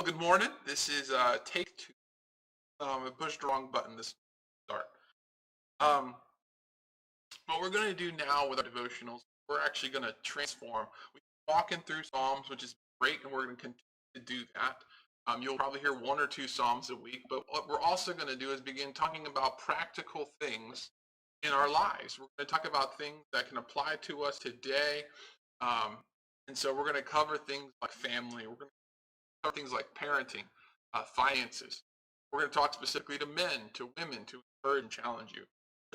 Well, good morning. This is take two. I pushed the wrong button this start. Um, what we're going to do now with our devotionals, we're actually going to transform. We're walking through Psalms, which is great, and we're going to continue to do that. You'll probably hear one or two Psalms a week, but what we're also going to do is begin talking about practical things in our lives. We're going to talk about things that can apply to us today. Um, and so we're going to cover things like family. We're going to cover things like parenting, finances. We're going to talk specifically to men, to women, to encourage and challenge you.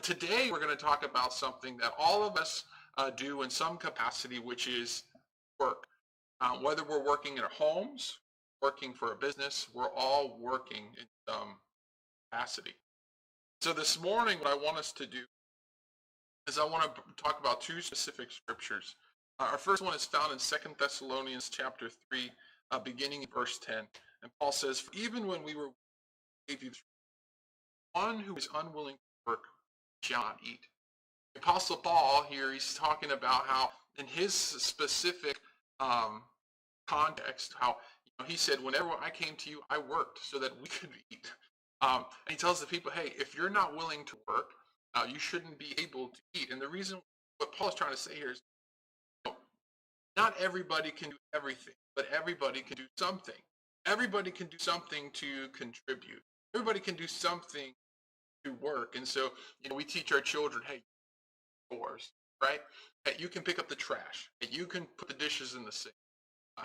Today, we're going to talk about something that all of us do in some capacity, which is work. Whether we're working in our homes, working for a business, we're all working in some capacity. So this morning, what I want us to do is I want to talk about two specific scriptures. Our first one is found in 2 Thessalonians chapter 3, beginning in verse 10. And Paul says, "For even when we were gave you one who is unwilling to work shall not eat." The Apostle Paul here, he's talking about how in his specific context, how he said, whenever I came to you, I worked so that we could eat. And he tells the people, hey, if you're not willing to work, you shouldn't be able to eat. And the reason, what Paul is trying to say here is, not everybody can do everything, but everybody can do something. Everybody can do something to contribute. Everybody can do something to work. And so, we teach our children, hey, yours, right? Hey, you can pick up the trash. Hey, you can put the dishes in the sink.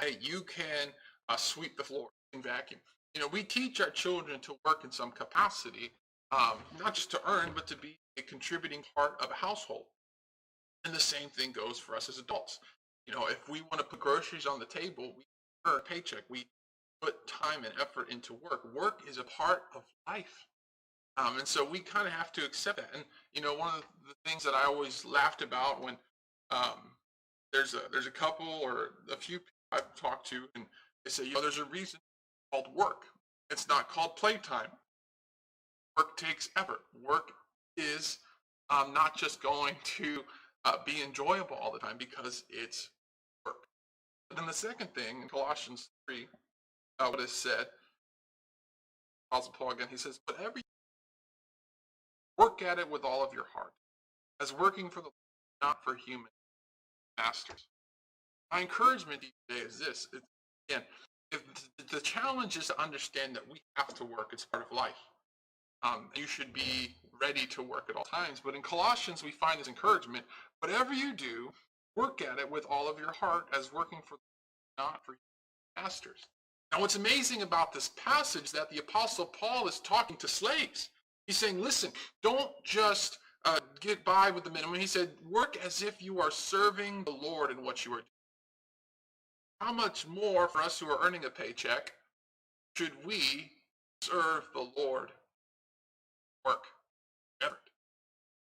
Hey, you can sweep the floor and vacuum. We teach our children to work in some capacity, not just to earn, but to be a contributing part of a household. And the same thing goes for us as adults. If we want to put groceries on the table, we earn a paycheck. We put time and effort into work. Work is a part of life. And so we kind of have to accept that. And, one of the things that I always laughed about when there's a couple or a few people I've talked to, and they say, there's a reason called work. It's not called playtime. Work takes effort. Work is not just going to be enjoyable all the time because it's work. But then the second thing in Colossians 3, what is said, Apostle Paul again, he says, whatever you work at it with all of your heart, as working for the Lord, not for human masters. My encouragement to you today is this. Again, if the challenge is to understand that we have to work. It's part of life. You should be ready to work at all times. But in Colossians, we find this encouragement. Whatever you do, work at it with all of your heart as working for the Lord, not for human masters. Now, what's amazing about this passage is that the Apostle Paul is talking to slaves. He's saying, listen, don't just get by with the minimum. He said, work as if you are serving the Lord in what you are doing. How much more for us who are earning a paycheck should we serve the Lord? Work. Effort.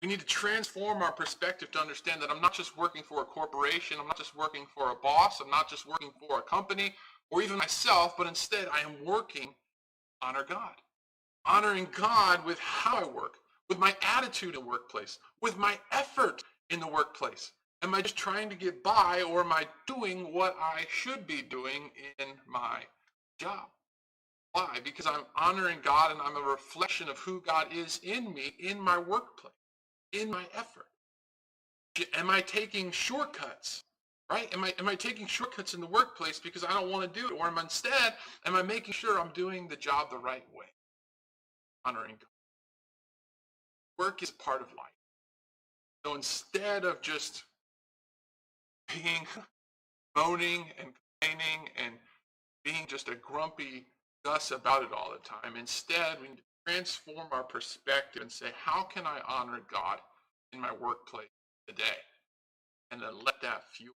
We need to transform our perspective to understand that I'm not just working for a corporation. I'm not just working for a boss. I'm not just working for a company or even myself, but instead I am working to honor God. Honoring God with how I work, with my attitude in the workplace, with my effort in the workplace. Am I just trying to get by, or am I doing what I should be doing in my job? Why? Because I'm honoring God and I'm a reflection of who God is in me, in my workplace, in my effort. Am I taking shortcuts? Right? Am I taking shortcuts in the workplace because I don't want to do it? Or am I making sure I'm doing the job the right way? Honoring God. Work is part of life. So instead of just being moaning and complaining and being just a grumpy Gus about it all the time, instead we need to transform our perspective and say, how can I honor God in my workplace today? And then let that fuel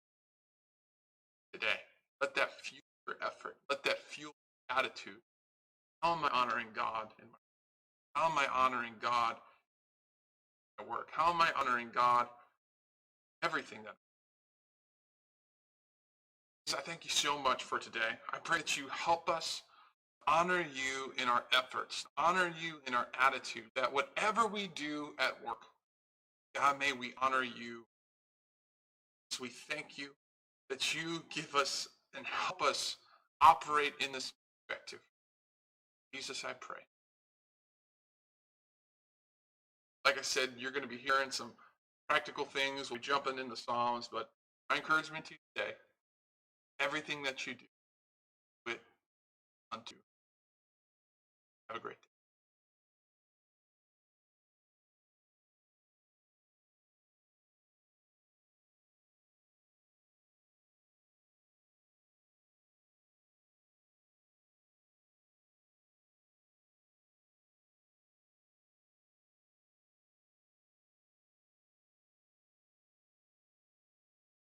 today. Let that fuel your effort. Let that fuel your attitude. How am I honoring God in my How am I honoring God in my work? How am I honoring God in everything that I thank you so much for today. I pray that you help us honor you in our efforts, honor you in our attitude, that whatever we do at work, God, may we honor you. So we thank you that you give us and help us operate in this perspective. Jesus, I pray. Like I said, you're going to be hearing some practical things. We're jumping into Psalms, but my encouragement to you today, everything that you do, do it unto. Have a great day.